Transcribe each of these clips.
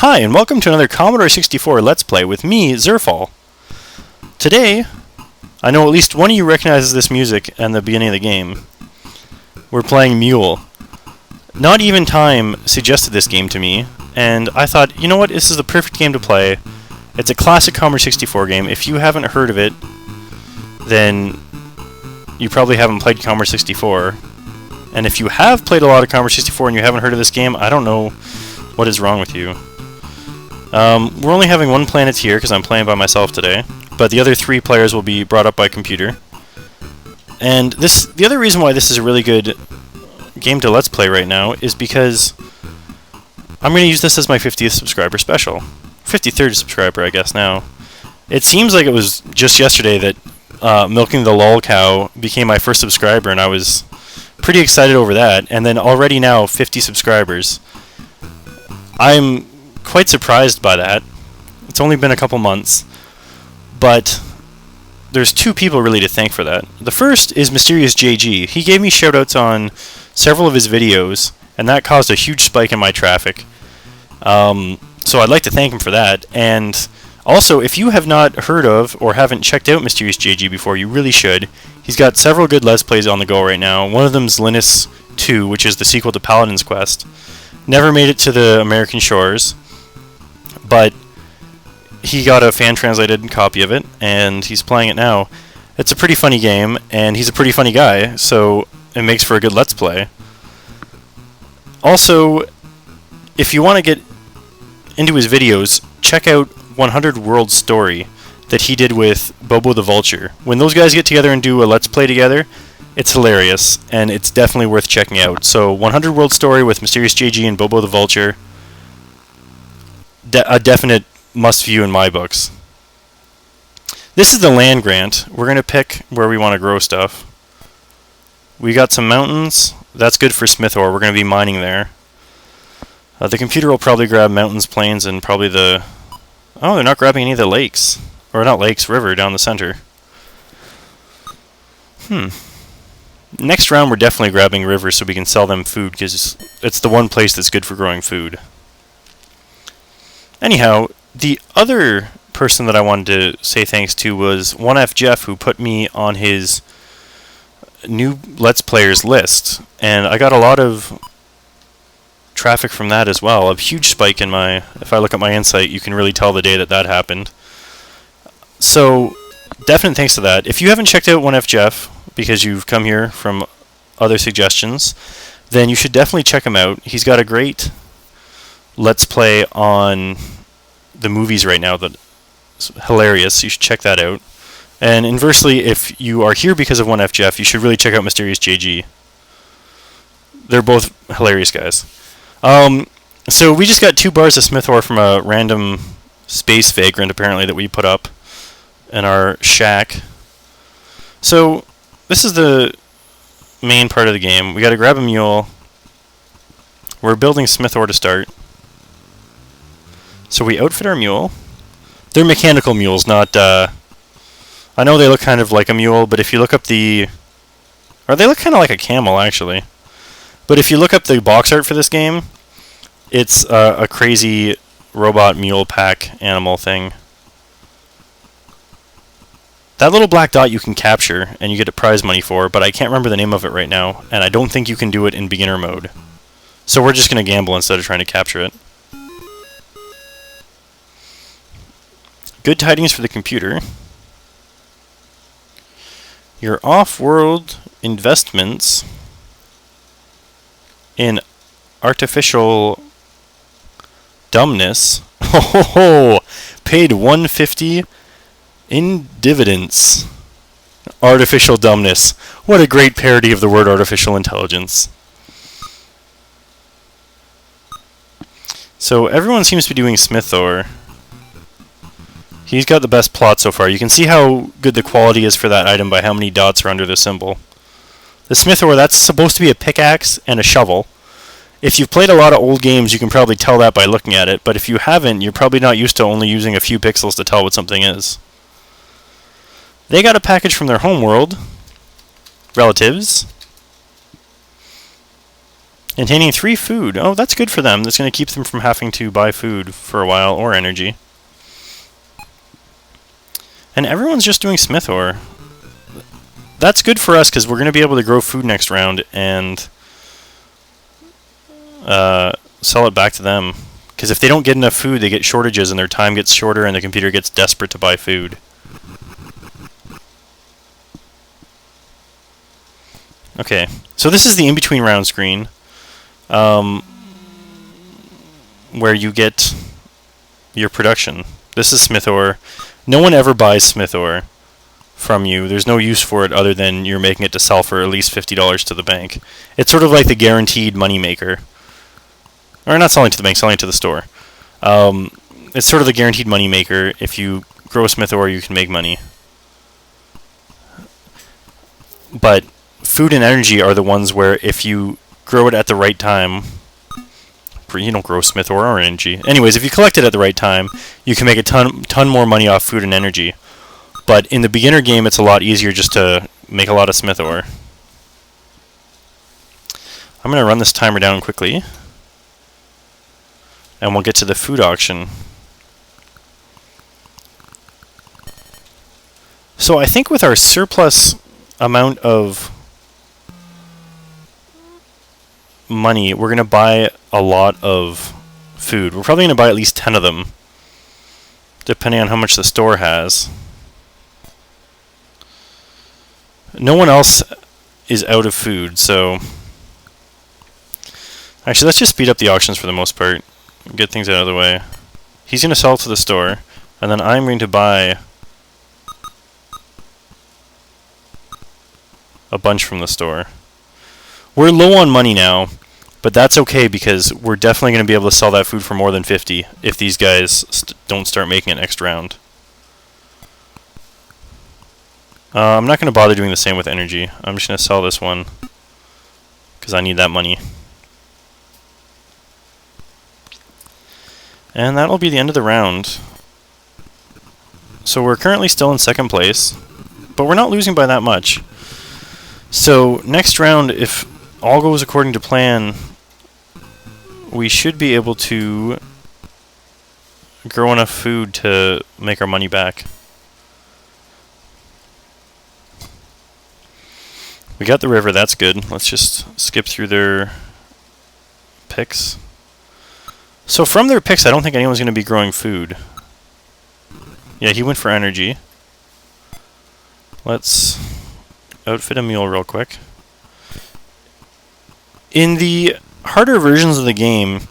Hi, and welcome to another Commodore 64 Let's Play with me, Zerfall. Today, I know at least one of you recognizes this music and the beginning of the game. We're playing M.U.L.E. Not Even Time suggested this game to me, and I thought, you know what, this is the perfect game to play. It's a classic Commodore 64 game. If you haven't heard of it, then you probably haven't played Commodore 64. And if you have played a lot of Commodore 64 and you haven't heard of this game, I don't know what is wrong with you. We're only having one planet here because I'm playing by myself today, but the other three players will be brought up by computer. And the other reason why this is a really good game to Let's Play right now is because I'm going to use this as my 50th subscriber special. 53rd subscriber, I guess, now. It seems like it was just yesterday that milking the lol cow became my first subscriber, and I was pretty excited over that. And then already now 50 subscribers. I'm quite surprised by that. It's only been a couple months, but there's two people really to thank for that. The first is Mysterious JG. He gave me shoutouts on several of his videos, and that caused a huge spike in my traffic. So I'd like to thank him for that. And also, if you have not heard of or haven't checked out Mysterious JG before, you really should. He's got several good Let's Plays on the go right now. One of them is Linus 2, which is the sequel to Paladin's Quest. Never made it to the American shores, but he got a fan-translated copy of it, and he's playing it now. It's a pretty funny game, and he's a pretty funny guy, so it makes for a good Let's Play. Also, if you want to get into his videos, check out 100 World Story that he did with Bobo the Vulture. When those guys get together and do a Let's Play together, it's hilarious, and it's definitely worth checking out. So, 100 World Story with Mysterious JG and Bobo the Vulture. A definite must-view in my books. This is the land grant. We're going to pick where we want to grow stuff. We got some mountains. That's good for smith ore. We're going to be mining there. The computer will probably grab mountains, plains, and probably the... Oh, they're not grabbing any of the lakes. Or not lakes, river down the center. Next round we're definitely grabbing rivers so we can sell them food, because it's the one place that's good for growing food. Anyhow, the other person that I wanted to say thanks to was 1F Jeff, who put me on his new Let's Players list, and I got a lot of traffic from that as well. A huge spike in my... If I look at my insight, you can really tell the day that that happened. So, definite thanks to that. If you haven't checked out 1F Jeff, because you've come here from other suggestions, then you should definitely check him out. He's got a great Let's Play on the movies right now that's hilarious. You should check that out. And inversely, if you are here because of 1F Jeff, you should really check out Mysterious JG. They're both hilarious guys. So we just got 2 bars of smith ore from a random space vagrant, apparently, that we put up in our shack. So this is the main part of the game. We got to grab a mule. We're building smith ore to start. So we outfit our mule. They're mechanical mules, not... I know they look kind of like a mule, but if you look up the... Or they look kind of like a camel, actually. But if you look up the box art for this game, it's a crazy robot mule pack animal thing. That little black dot you can capture, and you get a prize money for, but I can't remember the name of it right now, and I don't think you can do it in beginner mode. So we're just going to gamble instead of trying to capture it. Good tidings for the computer. Your off-world investments in artificial dumbness paid $150 in dividends. Artificial dumbness. What a great parody of the word artificial intelligence. So everyone seems to be doing smith ore. He's got the best plot so far. You can see how good the quality is for that item by how many dots are under the symbol. The smith ore, that's supposed to be a pickaxe and a shovel. If you've played a lot of old games, you can probably tell that by looking at it, but if you haven't, you're probably not used to only using a few pixels to tell what something is. They got a package from their home world. Relatives. Containing 3 food. Oh, that's good for them. That's going to keep them from having to buy food for a while, or energy. And everyone's just doing smith ore. That's good for us, because we're going to be able to grow food next round and sell it back to them. Because if they don't get enough food, they get shortages, and their time gets shorter, and the computer gets desperate to buy food. Okay, so this is the in-between round screen, where you get your production. This is smith ore. No one ever buys smith ore from you. There's no use for it other than you're making it to sell for at least $50 to the bank. It's sort of like the guaranteed money maker. Or not selling to the bank, selling to the store. It's sort of the guaranteed money maker. If you grow smith ore, you can make money. But food and energy are the ones where if you grow it at the right time, you don't grow smith ore or energy. Anyways, if you collect it at the right time, you can make a ton more money off food and energy. But in the beginner game, it's a lot easier just to make a lot of smith ore. I'm going to run this timer down quickly, and we'll get to the food auction. So I think with our surplus amount of money, we're going to buy a lot of food. We're probably going to buy at least 10 of them, depending on how much the store has. No one else is out of food, so... Actually, let's just speed up the auctions for the most part. Get things out of the way. He's going to sell to the store, and then I'm going to buy a bunch from the store. We're low on money now, but that's okay because we're definitely going to be able to sell that food for more than 50 if these guys don't start making it next round. I'm not going to bother doing the same with energy. I'm just going to sell this one because I need that money. And that'll be the end of the round. So we're currently still in second place, but we're not losing by that much. So next round, if all goes according to plan, we should be able to grow enough food to make our money back. We got the river, that's good. Let's just skip through their picks. So from their picks, I don't think anyone's going to be growing food. Yeah, he went for energy. Let's outfit a mule real quick. In the harder versions of the game,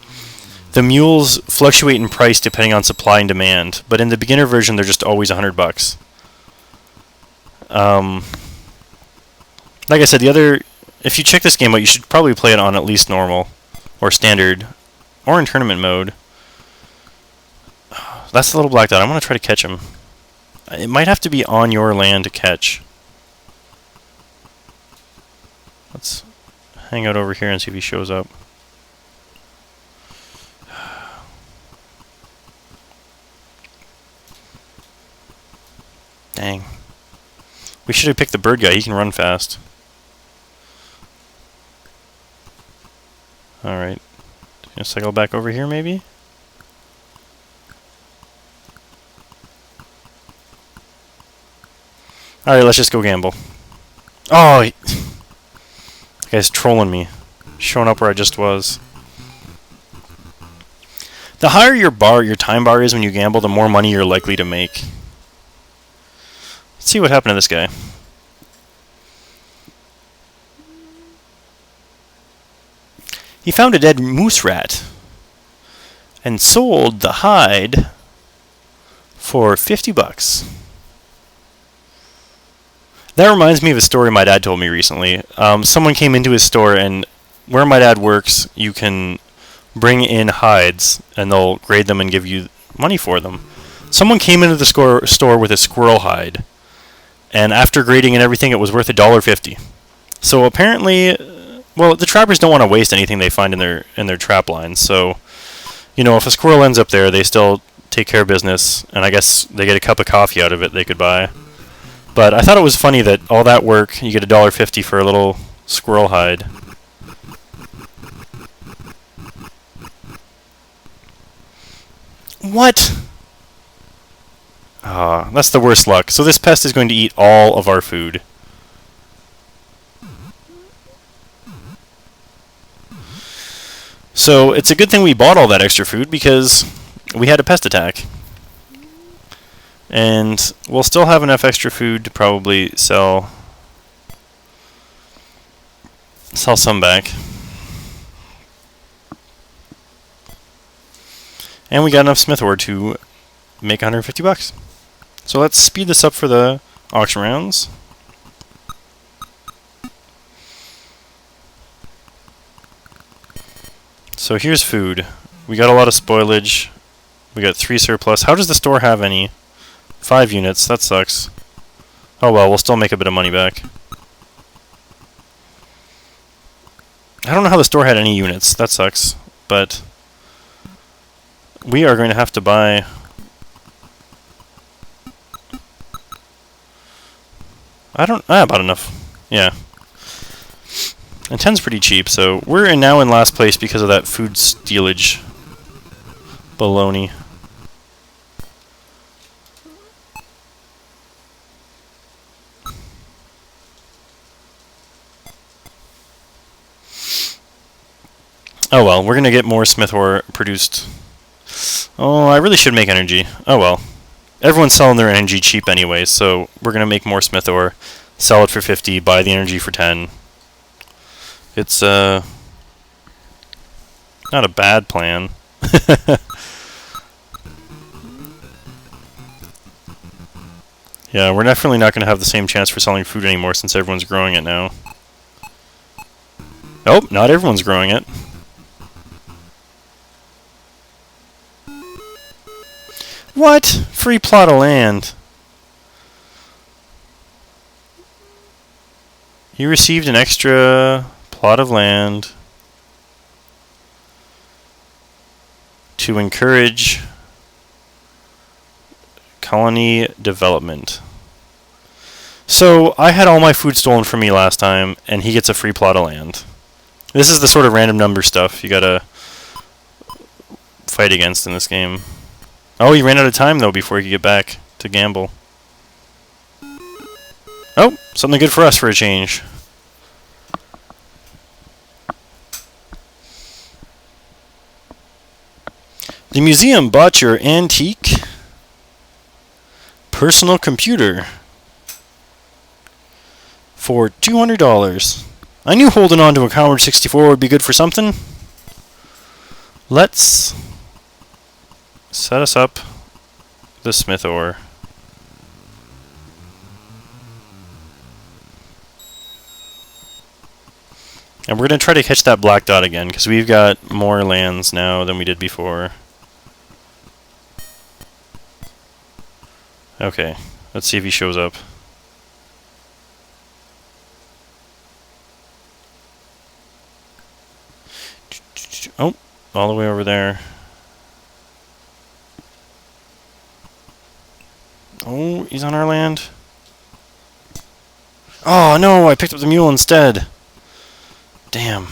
the mules fluctuate in price depending on supply and demand, but in the beginner version, they're just always $100. Like I said, if you check this game out, you should probably play it on at least normal, or standard, or in tournament mode. That's the little black dot. I'm going to try to catch him. It might have to be on your land to catch. Let's hang out over here and see if he shows up. Dang. We should have picked the bird guy. He can run fast. Alright. Gonna cycle back over here, maybe? Alright, let's just go gamble. Oh! That guy's trolling me. Showing up where I just was. The higher your time bar is when you gamble, the more money you're likely to make. Let's see what happened to this guy. He found a dead moose rat and sold the hide for $50. That reminds me of a story my dad told me recently. Someone came into his store, and where my dad works, you can bring in hides, and they'll grade them and give you money for them. Someone came into the store with a squirrel hide, and after grading and everything, it was worth $1.50. So apparently, well, the trappers don't want to waste anything they find in their trap lines. So, you know, if a squirrel ends up there, they still take care of business, and I guess they get a cup of coffee out of it they could buy. But I thought it was funny that all that work, you get $1.50 for a little squirrel hide. What? Ah, that's the worst luck. So this pest is going to eat all of our food. So it's a good thing we bought all that extra food because we had a pest attack. And we'll still have enough extra food to probably sell some back. And we got enough smith ore to make 150 bucks. So let's speed this up for the auction rounds. So here's food. We got a lot of spoilage. We got 3 surplus. How does the store have any? 5 units. That sucks. Oh well, we'll still make a bit of money back. I don't know how the store had any units. That sucks. But we are going to have to buy... I bought enough. Yeah. And 10's pretty cheap, so we're now in last place because of that food stealage baloney. Oh well, we're gonna get more smith ore produced. Oh, I really should make energy. Oh well. Everyone's selling their energy cheap anyway, so we're gonna make more smith ore, sell it for 50, buy the energy for 10. It's not a bad plan. Yeah, we're definitely not gonna have the same chance for selling food anymore since everyone's growing it now. Nope, not everyone's growing it. What? Free plot of land. You received an extra plot of land to encourage colony development. So, I had all my food stolen from me last time, and he gets a free plot of land. This is the sort of random number stuff you gotta fight against in this game. Oh, he ran out of time, though, before he could get back to gamble. Oh, something good for us for a change. The museum bought your antique personal computer for $200. I knew holding on to a Commodore 64 would be good for something. Let's set us up the smith ore. And we're going to try to catch that black dot again, because we've got more lands now than we did before. Okay, let's see if he shows up. Oh, all the way over there. Oh, he's on our land. Oh no, I picked up the mule instead. Damn.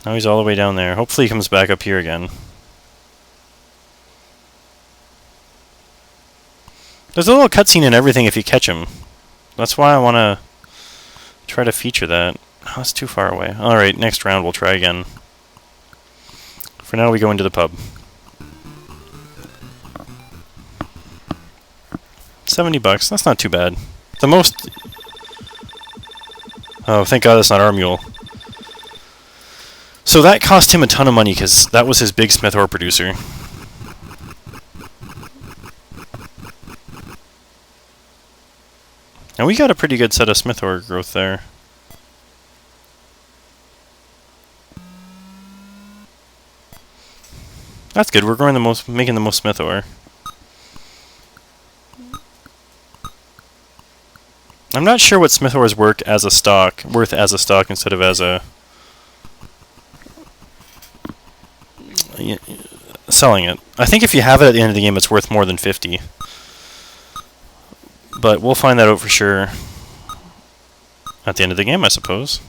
Now he's all the way down there. Hopefully he comes back up here again. There's a little cutscene and everything if you catch him. That's why I want to try to feature that. Oh, that's too far away. Alright, next round we'll try again. For now we go into the pub. 70 bucks, that's not too bad. The most... Oh, thank God that's not our mule. So that cost him a ton of money because that was his big smith ore producer. And we got a pretty good set of smith ore growth there. That's good. We're growing the most, making the most smith ore. I'm not sure what smith ores worth as a stock instead of as a selling it. I think if you have it at the end of the game, it's worth more than 50. But we'll find that out for sure at the end of the game, I suppose.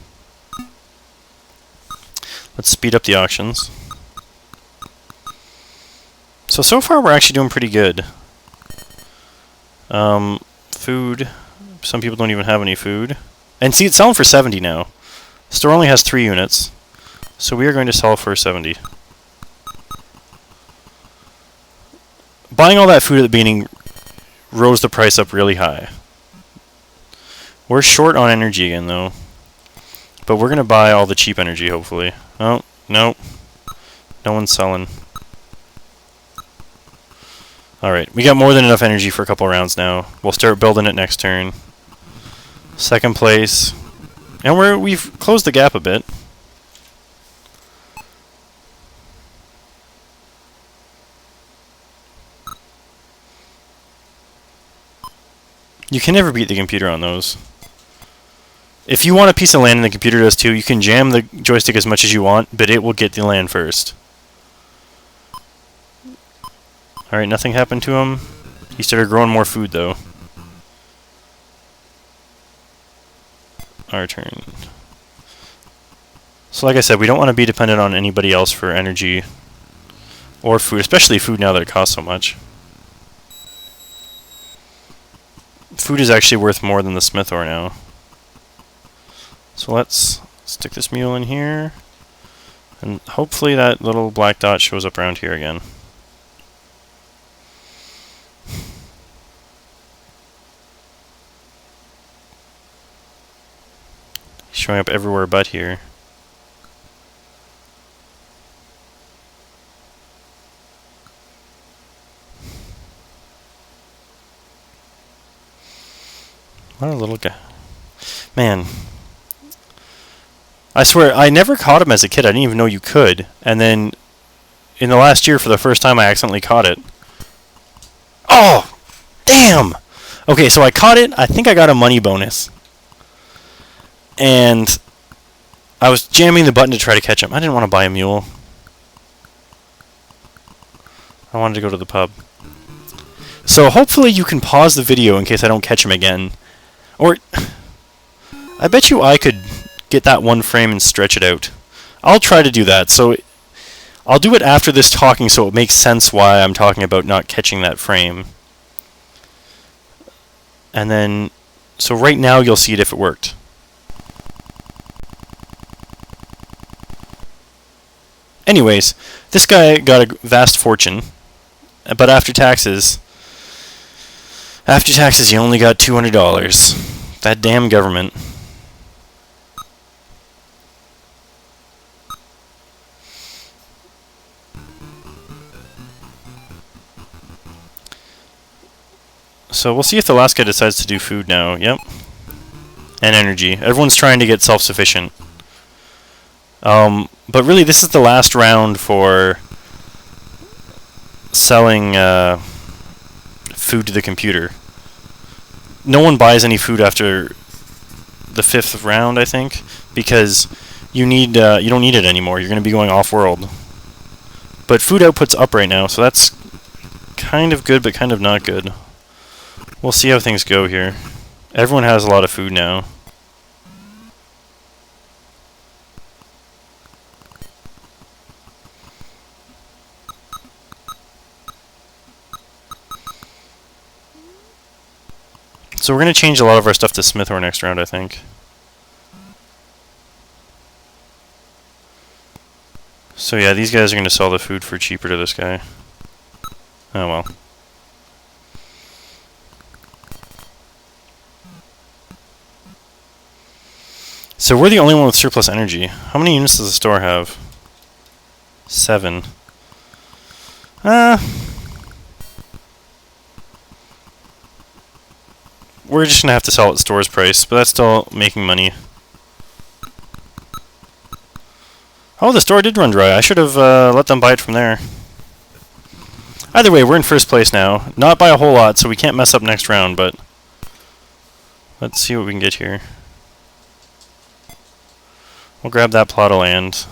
Let's speed up the auctions. So far we're actually doing pretty good. Food. Some people don't even have any food. And see, it's selling for 70 now. Store only has 3 units. So we are going to sell for 70. Buying all that food at the beginning rose the price up really high. We're short on energy again, though. But we're going to buy all the cheap energy, hopefully. Oh, no. No one's selling. Alright, we got more than enough energy for a couple rounds now. We'll start building it next turn. Second place. And we've closed the gap a bit. You can never beat the computer on those. If you want a piece of land and the computer does too, you can jam the joystick as much as you want, but it will get the land first. Alright, nothing happened to him. He started growing more food, though. Our turn. So like I said, we don't want to be dependent on anybody else for energy or food, especially food now that it costs so much. Food is actually worth more than the smith ore now. So let's stick this mule in here, and hopefully that little black dot shows up around here again. He's showing up everywhere but here. What a little guy. Man. I swear, I never caught him as a kid. I didn't even know you could. And then, in the last year, for the first time, I accidentally caught it. Oh! Damn! Okay, so I caught it. I think I got a money bonus. And I was jamming the button to try to catch him. I didn't want to buy a mule. I wanted to go to the pub. So hopefully you can pause the video in case I don't catch him again. Or, I bet you I could get that one frame and stretch it out. I'll try to do that. So I'll do it after this talking so it makes sense why I'm talking about not catching that frame. And then, so right now you'll see it if it worked. Anyways, this guy got a vast fortune, but after taxes, he only got $200. That damn government. So we'll see if the last guy decides to do food now. Yep. And energy. Everyone's trying to get self-sufficient. But really, this is the last round for selling food to the computer. No one buys any food after the 5th round, I think, because you don't need it anymore. You're going to be going off-world. But food output's up right now, so that's kind of good, but kind of not good. We'll see how things go here. Everyone has a lot of food now. So we're going to change a lot of our stuff to smith ore next round, I think. So yeah, these guys are going to sell the food for cheaper to this guy. Oh well. So we're the only one with surplus energy. How many units does the store have? 7. We're just going to have to sell at store's price, but that's still making money. Oh, the store did run dry. I should have let them buy it from there. Either way, we're in first place now. Not by a whole lot, so we can't mess up next round, but let's see what we can get here. We'll grab that plot of land.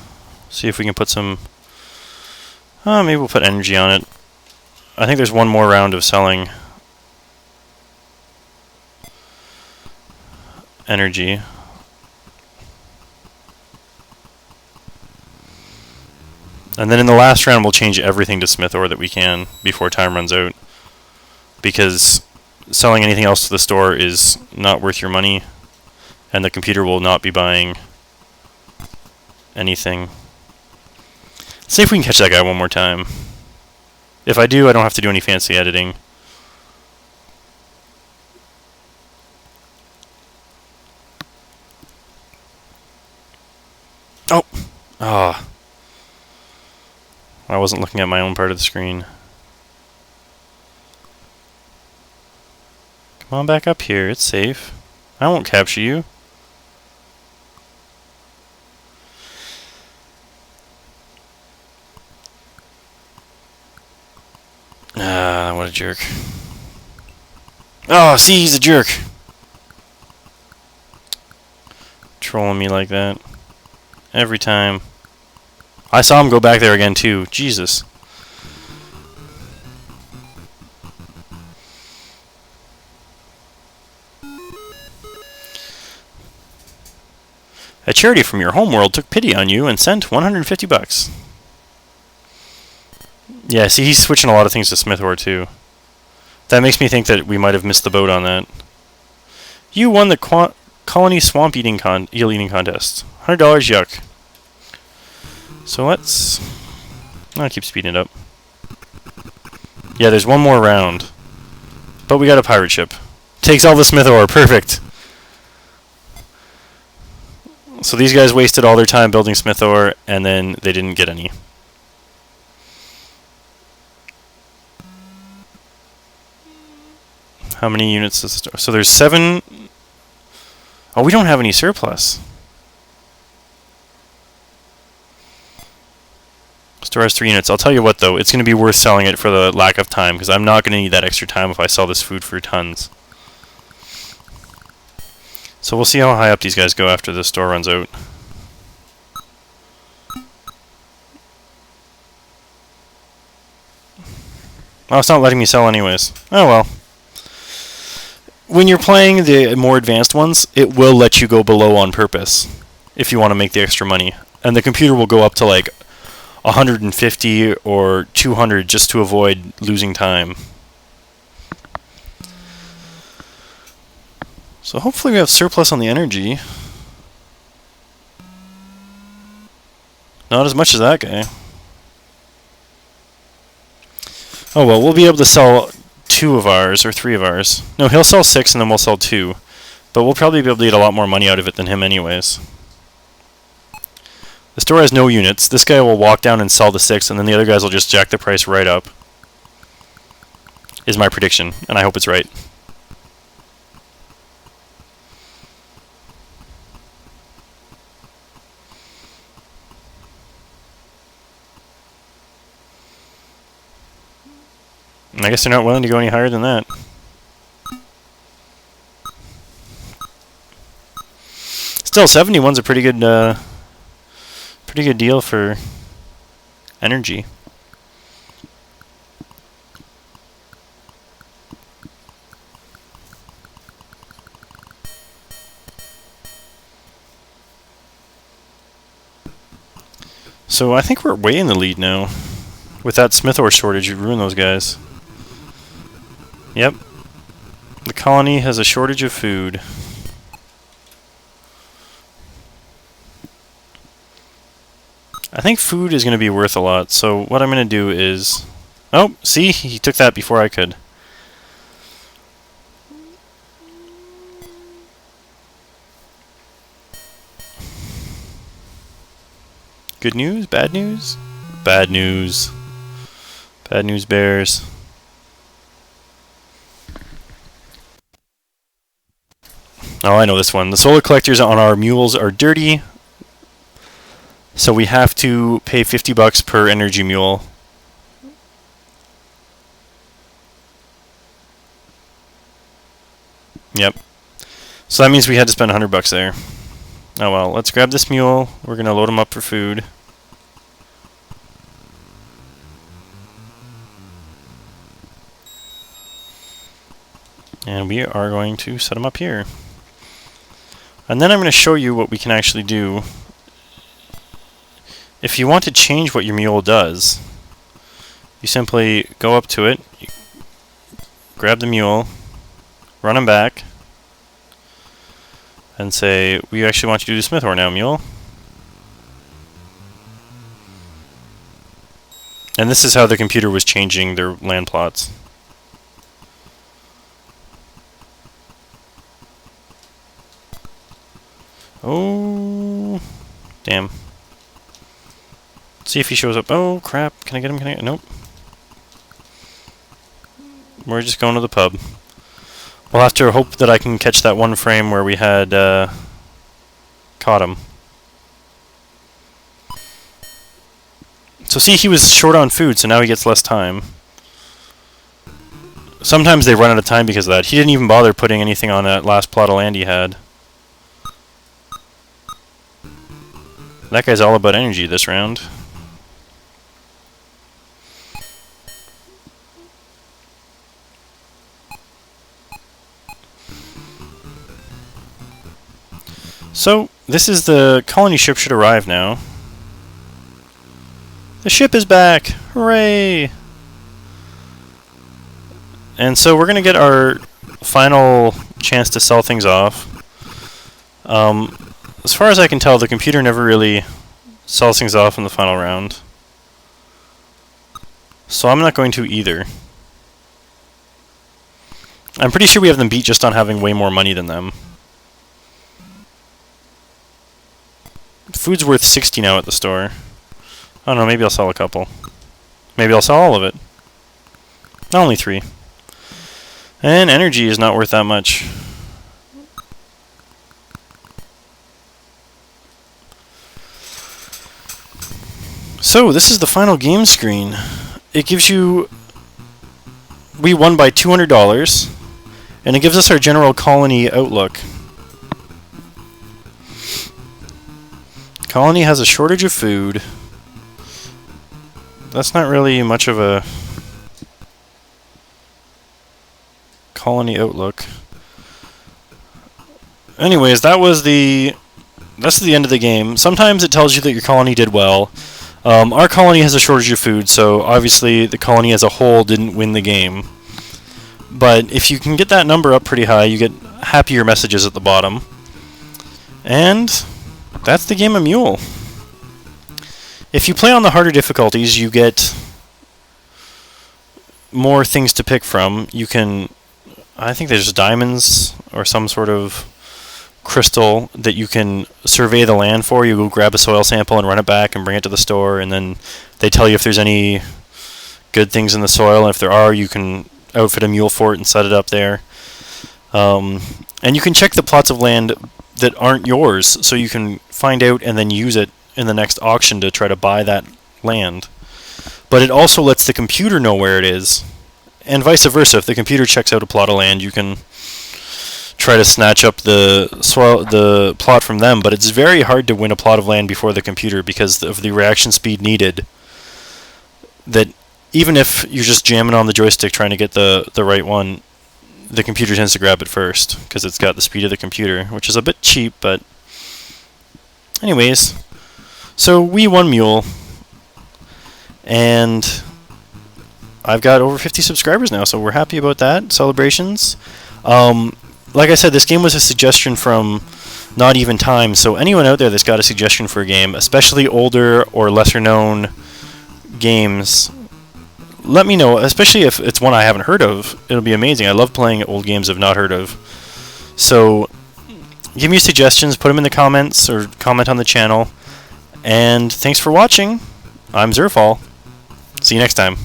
See if we can put some... maybe we'll put energy on it. I think there's one more round of selling energy. And then in the last round, we'll change everything to smith ore that we can before time runs out. Because selling anything else to the store is not worth your money, and the computer will not be buying anything. Let's see if we can catch that guy one more time. If I do, I don't have to do any fancy editing. Oh! Ah. I wasn't looking at my own part of the screen. Come on back up here, it's safe. I won't capture you. Ah, what a jerk. Oh, see, he's a jerk. Trolling me like that. Every time. I saw him go back there again, too. Jesus. A charity from your homeworld took pity on you and sent 150 bucks. Yeah, see, he's switching a lot of things to smith ore, too. That makes me think that we might have missed the boat on that. You won the colony swamp eel eating contest. $100, yuck. So let's... I'll keep speeding it up. Yeah, there's one more round. But we got a pirate ship. Takes all the smith ore, perfect. So these guys wasted all their time building smith ore, and then they didn't get any. How many units does the store? So there's 7... Oh, we don't have any surplus. Store has 3 units. I'll tell you what, though. It's going to be worth selling it for the lack of time, because I'm not going to need that extra time if I sell this food for tons. So we'll see how high up these guys go after the store runs out. Oh, it's not letting me sell anyways. Oh well. When you're playing the more advanced ones, it will let you go below on purpose if you want to make the extra money. And the computer will go up to like 150 or 200 just to avoid losing time. So hopefully we have surplus on the energy. Not as much as that guy. Oh well, we'll be able to sell 2 of ours, or 3 of ours. No, he'll sell 6 and then we'll sell 2. But we'll probably be able to get a lot more money out of it than him anyways. The store has no units. This guy will walk down and sell the 6, and then the other guys will just jack the price right up. Is my prediction, and I hope it's right. I guess they're not willing to go any higher than that. Still, 71's a pretty good deal for energy. So I think we're way in the lead now. With that smith ore shortage, you ruin those guys. Yep. The colony has a shortage of food. I think food is going to be worth a lot, so what I'm going to do is... Oh, see? He took that before I could. Good news? Bad news? Bad news. Bad news bears. Oh, I know this one. The solar collectors on our mules are dirty, so we have to pay 50 bucks per energy mule. Yep. So that means we had to spend 100 bucks there. Oh well, let's grab this mule. We're going to load him up for food. And we are going to set him up here. And then I'm going to show you what we can actually do if you want to change what your mule does, you simply go up to it, grab the mule, run him back, and say, we actually want you to do smith ore now, mule. And this is how the computer was changing their land plots. Oh, damn. See if he shows up. Oh, crap. Can I get him? Can I? Nope. We're just going to the pub. We'll have to hope that I can catch that one frame where we had caught him. So see, he was short on food, so now he gets less time. Sometimes they run out of time because of that. He didn't even bother putting anything on that last plot of land he had. That guy's all about energy this round. So, this is the colony ship should arrive now. The ship is back! Hooray! And so we're going to get our final chance to sell things off. As far as I can tell, the computer never really sells things off in the final round. So I'm not going to either. I'm pretty sure we have them beat just on having way more money than them. Food's worth 60 now at the store. I don't know, maybe I'll sell a couple. Maybe I'll sell all of it. Only 3. And energy is not worth that much. So, this is the final game screen. It gives you... We won by $200, and it gives us our general colony outlook. Colony has a shortage of food. That's not really much of a colony outlook. Anyways, that's the end of the game. Sometimes it tells you that your colony did well. Our colony has a shortage of food, so obviously the colony as a whole didn't win the game. But if you can get that number up pretty high, you get happier messages at the bottom. And that's the game of M.U.L.E. If you play on the harder difficulties, you get more things to pick from. You can... I think there's diamonds or some sort of crystal that you can survey the land for. You go grab a soil sample and run it back and bring it to the store, and then they tell you if there's any good things in the soil, and if there are, you can outfit a mule fort and set it up there. And you can check the plots of land that aren't yours, so you can find out and then use it in the next auction to try to buy that land. But it also lets the computer know where it is, and vice versa. If the computer checks out a plot of land, you can try to snatch up the plot from them, but it's very hard to win a plot of land before the computer because of the reaction speed needed. That even if you're just jamming on the joystick trying to get the right one, the computer tends to grab it first because it's got the speed of the computer, which is a bit cheap, but anyways. So we won M.U.L.E, and I've got over 50 subscribers now, so we're happy about that. Celebrations. Like I said, this game was a suggestion from Not Even Time, so anyone out there that's got a suggestion for a game, especially older or lesser known games, let me know, especially if it's one I haven't heard of. It'll be amazing. I love playing old games I've not heard of. So give me suggestions, put them in the comments, or comment on the channel. And thanks for watching. I'm Zerfall. See you next time.